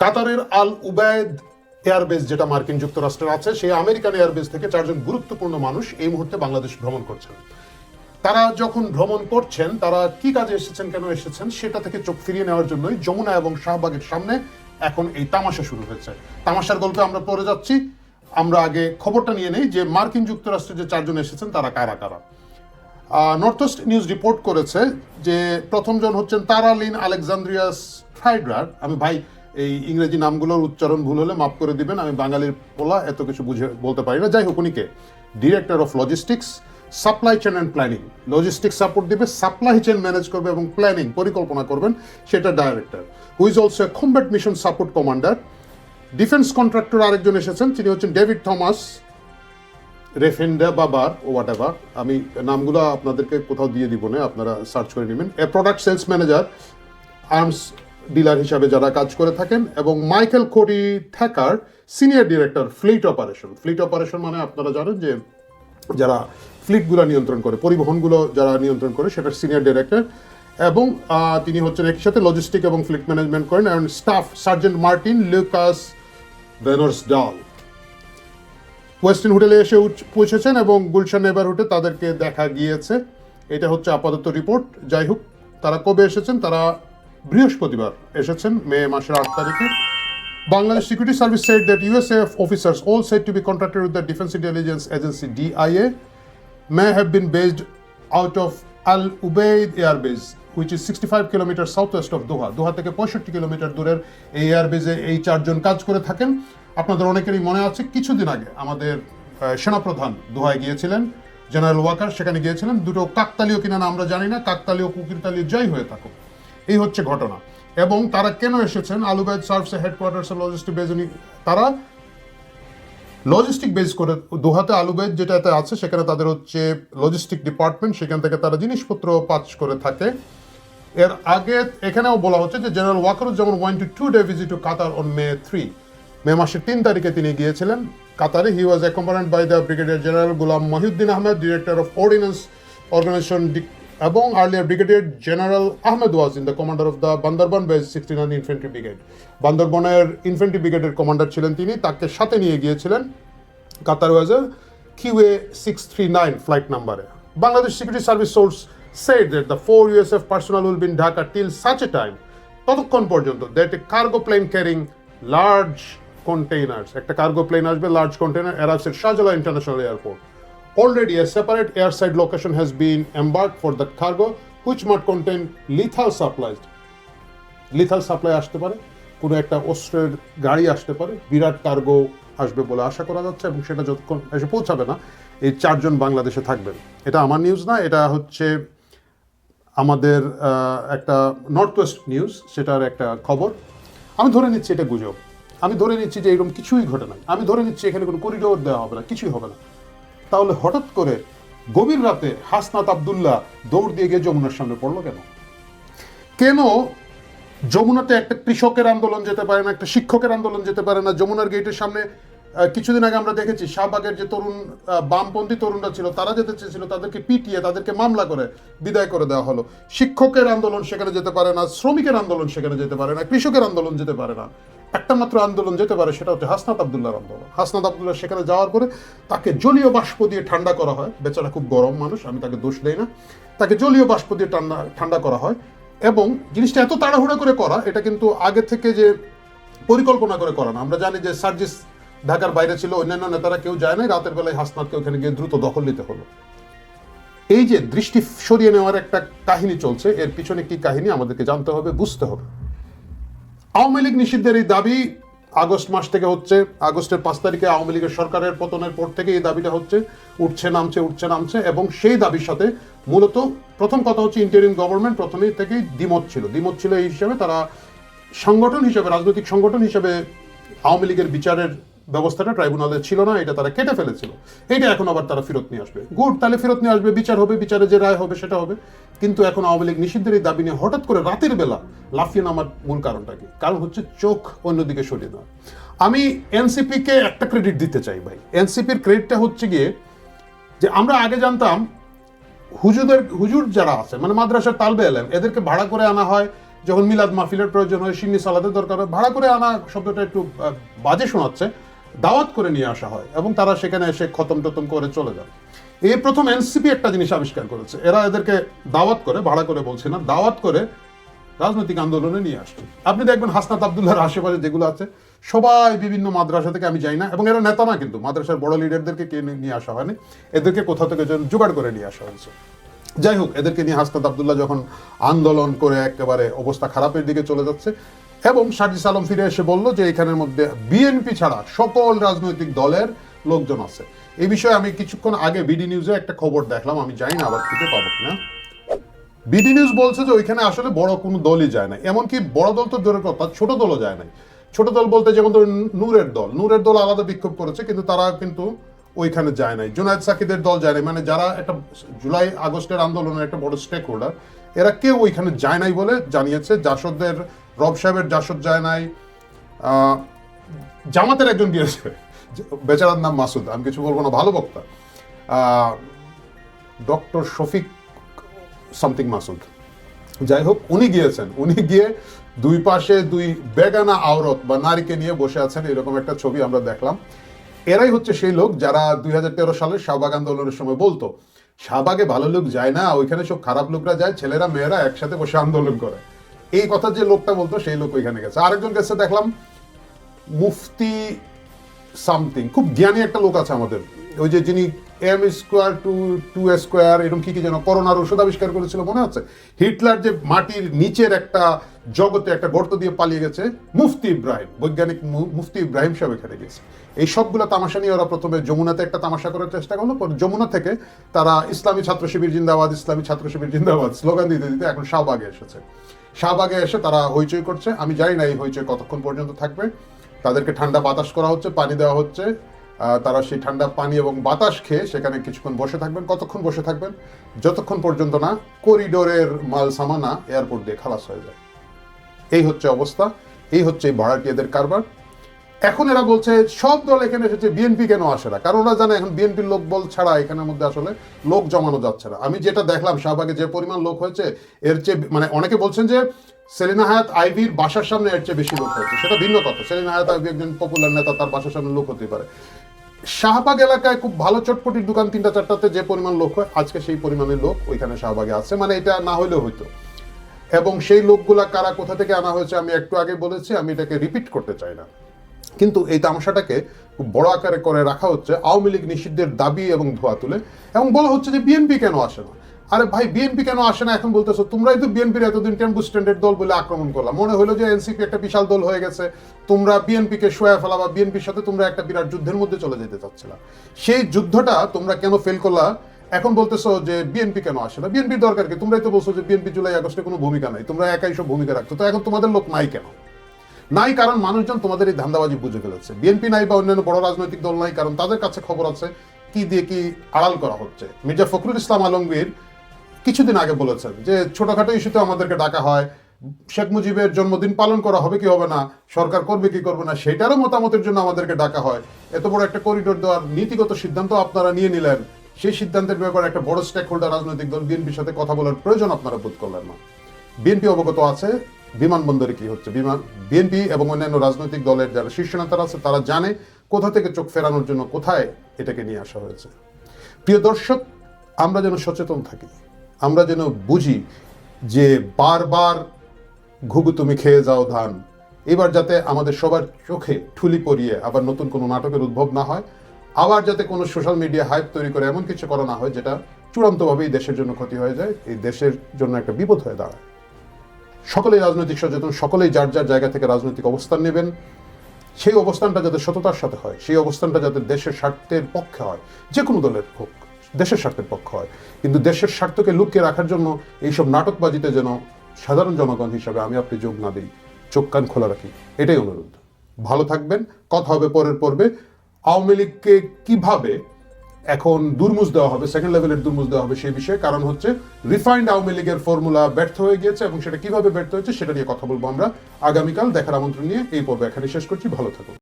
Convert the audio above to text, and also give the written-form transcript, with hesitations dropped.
কাতারের আল উবায়দ এয়ারবেস যেটা মার্কিন যুক্তরাষ্ট্রের আছে, সেই আমেরিকান এয়ারবেস থেকে 4 জন গুরুত্বপূর্ণ মানুষ এই মুহূর্তে বাংলাদেশ ভ্রমণ করছেন। তারা যখন ভ্রমণ করছেন, তারা কি কাজে এসেছেন, কেন এসেছেন, সেটা থেকে চোখ ফিরিয়ে নেওয়ার জন্যই যমুনা এবং শাহবাগের সামনে এখন এই তামাশা শুরু হয়েছে। তামাশার গল্পে আমরা পড়ে যাচ্ছি। আমরা আগে খবরটা নিয়ে নেই যে মার্কিন যুক্তরাষ্ট্রে যে 4 জন এসেছেন তারা কারা কারা। নর্থ ইস্ট নিউজ রিপোর্ট করেছে যে প্রথম জন হচ্ছেন তারা লিন আলেকজান্দ্রিয়াস ফ্রাইডরার। আমি ভাই এই ইংরেজি নামগুলোর উচ্চারণ ভুল হলে মাফ করে দিবেন, আমি বাঙালির পোলা, এত কিছু বুঝে বলতে পারি না। যাই হোক, উনিকে director of logistics, supply chain and planning, logistics support দিবে, সাপ্লাই চেন ম্যানেজ করবে এবং প্ল্যানিং পরিকল্পনা করবেন, সেটা director. Who is also a combat mission support commander. Defence contractor আরেকজন এসেছেন, তিনি হচ্ছেন ডেভিড থমাস রেফেন্ডা বাবার ও হোয়াট এভার, আমি নামগুলো আপনাদেরকে কোথাও দিয়ে দিব না, আপনারা সার্চ করে নেবেন। A product sales manager, arms dealer হিসাবে যারা কাজ করে থাকেন, এবং Michael Corey Thacker, senior director fleet operation. Fleet operation মানে আপনারা জানেন যে যারা ফ্লিটগুলো নিয়ন্ত্রণ করে, পরিবহনগুলো যারা নিয়ন্ত্রণ করে, সেটার সিনিয়র ডিরেক্টর। এবং তিনি হচ্ছেন একই সাথে লজিস্টিক এবং ফ্লিট ম্যানেজমেন্ট করেন। এবং staff sergeant Martin Lucas Venersdal western হোটেলে এসে পৌঁছেছেন এবং গুলশান নেবারহুডে তাদেরকে দেখা গিয়েছে। এটা হচ্ছে আপাতত রিপোর্ট। যাই হোক, তারা কবে এসেছেন? তারা বৃহস্পতিবার এসেছেন, মে মাসের 8 তারিখে। Bangladesh security service said that USAF officers, all said to be contracted with the Defense Intelligence Agency DIA, may have been based out of Al Ubaid Air Base, which is 65 kilometers southwest of Doha. দোহা থেকে 65 kilometre দূরের এই এয়ারবেজে এই 4 জন কাজ করে থাকেন। আপনাদের অনেকেরই মনে আছে, কিছুদিন আগে আমাদের সেনাপ্রধান দোহায় গিয়েছিলেন, জেনারেল ওয়াকার সেখানে গিয়েছিলেন। দুটো কাকতালীয় কিনা না আমরা জানি না, কাকতালীয় কুকিরতালীয় যাই হয়ে থাকুক, এই হচ্ছে ঘটনা। এবং তারা কেন এসেছেন? আল উবায়দ সার্ভস এ হেডকোয়ার্টার্স লজিস্টিক বেজ। তারা লজিস্টিক বেজ করে দোহাতে আল উবায়দ যেটাতে আছে, সেখানে তাদের হচ্ছে লজিস্টিক ডিপার্টমেন্ট, সেখান থেকে তারা জিনিসপত্র পাচ করে থাকে। এর আগে এখানেও বলা হচ্ছে যে general Wakeruzzaman went to 2-day visit to Qatar on May 3, May মাসের 3 তারিখে তিনি গিয়েছিলেন কাতারে। He was accompanied by the brigadier general Golam Mohiuddin Ahmed, director of ordnance organisation, এবং earlier brigadier general Ahmed was in the commander of the Bandarban base 69 infantry brigade. বান্দরবনের infantry ব্রিগেডের commander ছিলেন তিনি, তাকে সাথে নিয়ে গিয়েছিলেন কাতার ওয়াজের QA 639 ফ্লাইট নাম্বারে। Bangladesh security service source said that the 4 USF personnel will be in Dhaka till such a time, ততক্ষণ পর্যন্ত, that a cargo plane carrying large containers, একটা কার্গো প্লেন আসবে, large container, arrives at Shahjalan International Airport. Already a separate airside location has been embarked for that cargo, which might contain lethal supplies. Lethal supply আসতে পারে, কোনো একটা অস্ত্রের গাড়ি আসতে পারে, বিরাট কার্গো আসবে বলে আশা করা যাচ্ছে, এবং সেটা যতক্ষণ এসে পৌঁছাবে না, এই 4 জন বাংলাদেশে থাকবেন। এটা আমার নিউজ না, এটা হচ্ছে আমাদের একটা নর্থ ওয়েস্ট নিউজ, সেটার একটা খবর। আমি ধরে নিচ্ছি এটা গুজব, আমি ধরে নিচ্ছি যে এরকম কিছুই ঘটে নাই, আমি ধরে নিচ্ছি এখানে কোনো করিডোর দেওয়া হবে না, কিছুই হবে না। তাহলে হঠাৎ করে গভীর রাতে হাসনাত আবদুল্লাহ দৌড় দিয়ে গিয়ে যমুনার সামনে পড়লো কেন? কেন যমুনাতে একটা কৃষকের আন্দোলন যেতে পারে না, একটা শিক্ষকের আন্দোলন যেতে পারে না? যমুনার গেটের সামনে কিছুদিন আগে আমরা দেখেছি শাহবাগের যে তরুণ বামপন্থী তরুণরা ছিল, তারা যেতে চেয়েছিল, তাদেরকে পিটিয়ে তাদেরকে মামলা করে বিদায় করে দেওয়া হলো। শিক্ষকের আন্দোলন সেখানে যেতে পারে না, শ্রমিকের আন্দোলন সেখানে যেতে পারে না, কৃষকের আন্দোলন যেতে পারে না। একটা মাত্র আন্দোলন যেতে পারে, সেটা হচ্ছে হাসনাত আবদুল্লাহর আন্দোলন। হাসনাত আবদুল্লাহ সেখানে যাওয়ার পরে তাকে জলীয় বাষ্প দিয়ে ঠান্ডা করা হয়। বেচারা খুব গরম মানুষ, আমি তাকে দোষ দেই না। তাকে জলীয় বাষ্প দিয়ে ঠান্ডা করা হয়, এবং জিনিসটা এত তাড়াহুড়া করে করা, এটা কিন্তু আগে থেকে যে পরিকল্পনা করে করা না। আমরা জানি যে সার্জিস ঢাকার বাইরে ছিল, অন্যান্য নেতারা কেউ যায় নাই, রাতের বেলায় হাসনাতকে ওখানে গিয়ে দ্রুত দখল নিতে হলো। এই যে দৃষ্টি সরিয়ে নেওয়ার একটা কাহিনী চলছে, এর পিছনে কি কাহিনী আমাদেরকে জানতে হবে, বুঝতে হবে। আওয়ামী লীগ নিষিদ্ধের এই দাবি আগস্ট মাস থেকে হচ্ছে, আগস্টের 5 তারিখে আওয়ামী লীগের সরকারের পতনের পর থেকে এই দাবিটা হচ্ছে, উঠছে নামছে, এবং সেই দাবির সাথে মূলত প্রথম কথা হচ্ছে ইন্টারিম গভর্নমেন্ট প্রথমেই থেকেই দ্বিমত ছিল। এই হিসাবে তারা সংগঠন হিসেবে, রাজনৈতিক সংগঠন হিসেবে আওয়ামী লীগের বিচারের ব্যবস্থাটা ট্রাইব্যুনালে ছিল না, এটা তারা কেটে ফেলেছিল। এইটা এখন আবার তারা ফেরত নিয়ে আসবে। গুড, তাহলে ফেরত নিয়ে আসবে, বিচার হবে, বিচারে যে রায় হবে সেটা হবে। কিন্তু এখন আওয়ামী লীগ নিষিদ্ধের এই দাবি নিয়ে হঠাৎ করে রাতের বেলা লাফিয়ে নামার মূল কারণটা কি? কারণ হচ্ছে চোখ অন্যদিকে সরিয়ে দেওয়া। আমি এনসিপিকে একটা ক্রেডিট দিতে চাই ভাই। এনসিপির ক্রেডিটটা হচ্ছে গিয়ে যে আমরা আগে জানতাম হুজুর যারা আছে, মানে মাদ্রাসার তালবে এলেম, এদেরকে ভাড়া করে আনা হয় যখন মিলাদ মাহফিলের প্রয়োজন হয়, সিন্নি সালাদের দরকার হয়, ভাড়া করে আনা শব্দটা একটু বাজে শোনাচ্ছে, দাওয়াত করে নিয়ে আসা হয় এবং তারা সেখানে এসে খতম টতম করে চলে যায়। এই প্রথম এনসিপি একটা জিনিস আবিষ্কার করেছে, এরা এদেরকে দাওয়াত করে, ভাড়া করে বলছি না, দাওয়াত করে রাজনৈতিক আন্দোলনে নিয়ে আসছে। আপনি দেখবেন হাসনাত আবদুল্লাহর আশেপাশে যেগুলো আছে সবাই বিভিন্ন মাদ্রাসা থেকে, আমি যাই না, এবং এরা নেতা না কিন্তু, মাদ্রাসার বড় লিডারদেরকে কে নিয়ে আসা হয়নি, এদেরকে কোথাও থেকে জোগাড় করে নিয়ে আসা হয়েছে। যাই হোক, এদেরকে নিয়ে হাসনাত আবদুল্লাহ যখন আন্দোলন করে একেবারে অবস্থা খারাপের দিকে চলে যাচ্ছে, এবং সাজিদ আলম ফিরে এসে বলল যে এখানের মধ্যে বিএনপি ছাড়া সকল রাজনৈতিক দলের লোকজন আছে। এই বিষয়ে আমি কিছুক্ষণ আগে বিডি নিউজে একটা খবর দেখলাম, আমি জানি না আবার খুঁজে পাবো কিনা। বিডি নিউজ বলছে যে ওইখানে আসলে বড় কোনো দলই যায় না, এমনকি বড় দল তো দূরের কথা, ছোট দলও যায় নাই। ছোট দল বলতে যেমন ধরুন নূরের দল আলাদা বিক্ষোভ করেছে, কিন্তু তারা কিন্তু ওইখানে যায় নাই। জুনায়েদ সাকিদের দল যায় নাই, মানে যারা একটা জুলাই আগস্টের আন্দোলনের একটা বড় স্টেক হোল্ডার, এরা কেউ ওইখানে যায় নাই বলে জানিয়েছে। জাসদের রব সাহেবের জাসদ যায় নাই, জামাতের একজন গিয়েছে, বেচারার নাম মাসুদ, আমি কিছু বলবো না, ভালো বক্তা, ডক্টর শফিক সামথিং মাসুদ, যাই হোক, উনি গিয়েছেন। উনি গিয়ে দুই পাশে দুই বেগানা আওরত বা নারীকে নিয়ে বসে আছেন, এরকম একটা ছবি আমরা দেখলাম। এরাই হচ্ছে সেই লোক যারা 2013 সালের শাহবাগ আন্দোলনের সময় বলতো শাহবাগে ভালো লোক যায় না, ওইখানে সব খারাপ লোকরা যায়, ছেলেরা মেয়েরা একসাথে বসে আন্দোলন করে। এই কথা যে লোকটা বলতো সেই লোক ওইখানে গেছে। আরেকজন গেছে দেখলাম, মুফতি সামথিং, খুব জ্ঞানী একটা লোক আছে আমাদের, ওই যে যিনি m²2² এরকম কি যেন করোনার ওষুধ আবিষ্কার করেছিল, মনে আছে? হিটলার যে মাটির নিচের একটা জগতে একটা গর্ত দিয়ে পালিয়ে গেছে, মুফতি ইব্রাহিম, বৈজ্ঞানিক মুফতি ইব্রাহিম সাহেব এখানে গেছে। এই সবগুলো তামাশা নিয়ে ওরা প্রথমে যমুনাতে একটা তামাশা করার চেষ্টা করলো, পরে যমুনা থেকে তারা ইসলামী ছাত্র শিবির জিন্দাবাদ, ইসলামী ছাত্র শিবির জিন্দাবাদ স্লোগান দিতে দিতে এখন শাহবাগে এসেছে। শাহবাগে এসে তারা হইচই করছে। আমি জানি না এই হইচই কতক্ষণ পর্যন্ত থাকবে। তাদেরকে ঠান্ডা বাতাস করা হচ্ছে, পানি দেওয়া হচ্ছে, তারা সেই ঠান্ডা পানি এবং বাতাস খেয়ে সেখানে কিছুক্ষণ বসে থাকবেন। কতক্ষণ বসে থাকবেন? যতক্ষণ পর্যন্ত না করিডোরের মাল সামানা এয়ারপোর্ট দিয়ে খালাস হয়ে যায়। এই হচ্ছে অবস্থা, এই হচ্ছে এই ভাড়াটিয়াদের কারবার। এখন এরা বলছে সব দল এখানে এসেছে, বিএনপি কেন আসে না? কারণ ওরা জানে এখন বিএনপির লোক বল ছাড়া এখানের মধ্যে আসলে লোক জমানো যাচ্ছে না। আমি যেটা দেখলাম শাহবাগে যে পরিমাণ লোক হয়েছে, এর চেয়ে মানে অনেকে বলছেন যে সেলিনা হায়াত আইভির বাসার সামনে এর চেয়ে বেশি লোক হয়েছে, সেটা ভিন্ন কথা। সেলিনা হায়াত আইভি একজন পপুলার নেতা, তার বাসার সামনে লোক হতে পারে। শাহবাগ এলাকায় খুব ভালো চটপটির দোকান 3-4টাতে যে পরিমাণ লোক হয়, আজকে সেই পরিমাণের লোক ওইখানে শাহবাগে আছে, মানে এটা না হইলেও হইতো। এবং সেই লোকগুলা কারা কোথা থেকে আনা হয়েছে আমি একটু আগে বলেছি, আমি এটাকে রিপিট করতে চাই না। কিন্তু এই তামাশাটাকে খুব বড় আকারে করে রাখা হচ্ছে আওয়ামী লীগ নিষিদ্ধের দাবি এবং ধোয়া তুলে, এবং বলা হচ্ছে যে বিএনপি কেন আসে না। আরে ভাই, বিএনপি কেন আসে না এখন বলতেছো? তোমরাই তো বিএনপির এতদিন টেম্পু স্ট্যান্ডার্ড দল বলে আক্রমণ করলাম, মনে হলো যে এনসিপি একটা বিশাল দল হয়ে গেছে, তোমরা বিএনপিকে শোয়া ফেলা বা বিএনপির সাথে তোমরা একটা বিরাট যুদ্ধের মধ্যে চলে যেতে চাচ্ছিলা। সেই যুদ্ধটা তোমরা কেন ফেল করলা? এখন বলতেছো যে বিএনপি কেন আসে না। বিএনপির দরকার কি? তোমরাই তো বলছো যে বিএনপি জুলাই আগস্টে কোনো ভূমিকা নাই, তোমরা একাই সব ভূমিকা রাখছো। তো এখন তোমাদের লোক নাই কেন? নাই কারণ মানুষজন তোমাদের এই ধান্দাবাজি বুঝে ফেলেছে। বিএনপি নাই বা অন্যান্য বড় রাজনৈতিক দল নাই কারণ তাদের কাছে খবর আছে কি দিয়ে কি আড়াল করা হচ্ছে। মির্জা ফখরুল ইসলাম আলমগীর কিছুদিন আগে বলেছেন যে ছোটখাটো ইস্যুতে আমাদেরকে ডাকা হয়, শেখ মুজিবের জন্মদিন পালন করা হবে কি হবে না, সরকার করবে কি করবে না, সেটারও মতামতের জন্য আমাদেরকে ডাকা হয়। এত বড় একটা করিডোর দেওয়ার নীতিগত সিদ্ধান্ত আপনারা নিয়ে নিলেন, সেই সিদ্ধান্তের ব্যাপারে একটা বড় স্টেক হোল্ডার রাজনৈতিক দল বিএনপির সাথে কথা বলার প্রয়োজন আপনারা বোধ করলেন না। বিএনপি অবগত আছে বিমানবন্দরে কি হচ্ছে। বিএনপি এবং অন্যান্য রাজনৈতিক দলের যারা শীর্ষ নেতারা আছে তারা জানে কোথা থেকে চোখ ফেরানোর জন্য কোথায় এটাকে নিয়ে আসা হয়েছে। প্রিয় দর্শক, আমরা যেন সচেতন থাকি, আমরা যেন বুঝি যে বারবার ঘুঘু তুমি খেয়ে যাও ধান, এবার যাতে আমাদের সবার চোখে ঠুলি পরিয়ে আবার নতুন কোনো নাটকের উদ্ভব না হয়, আবার যাতে কোনো সোশ্যাল মিডিয়া হাইপ তৈরি করে এমন কিছু করা না হয় যেটা চূড়ান্তভাবে এই দেশের জন্য ক্ষতি হয়ে যায়, এই দেশের জন্য একটা বিপদ হয়ে দাঁড়ায়। সকলেই রাজনৈতিক সচেতন, সকলেই যার যার জায়গা থেকে রাজনৈতিক অবস্থান নেবেন। সেই অবস্থানটা যাতে সততার সাথে হয়, সেই অবস্থানটা যাতে দেশের স্বার্থের পক্ষে হয়, যে কোনো দলের হোক দেশের স্বার্থের পক্ষে হয়। কিন্তু দেশের স্বার্থকে লুকিয়ে রাখার জন্য এইসব নাটকবাজিতে যেন সাধারণ জনগণ হিসাবে আমি আপনি যোগ না দিই, চোখ কান খোলা রাখি, এটাই অনুরোধ। ভালো থাকবেন, কথা হবে পরের পর্বে। আওয়ামী লীগকে কিভাবে এখন দুর্মুজ দেওয়া হবে, সেকেন্ড লেভেলের দুর্মুজ দেওয়া হবে সেই বিষয়ে। কারণ হচ্ছে রিফাইন্ড আওয়ামী লীগের ফর্মুলা ব্যর্থ হয়ে গিয়েছে এবং সেটা কিভাবে ব্যর্থ হয়েছে সেটা নিয়ে কথা বলবো আমরা আগামীকাল। দেখার আমন্ত্রণ নিয়ে এই পর্ব এখানে শেষ করছি। ভালো থাকুন।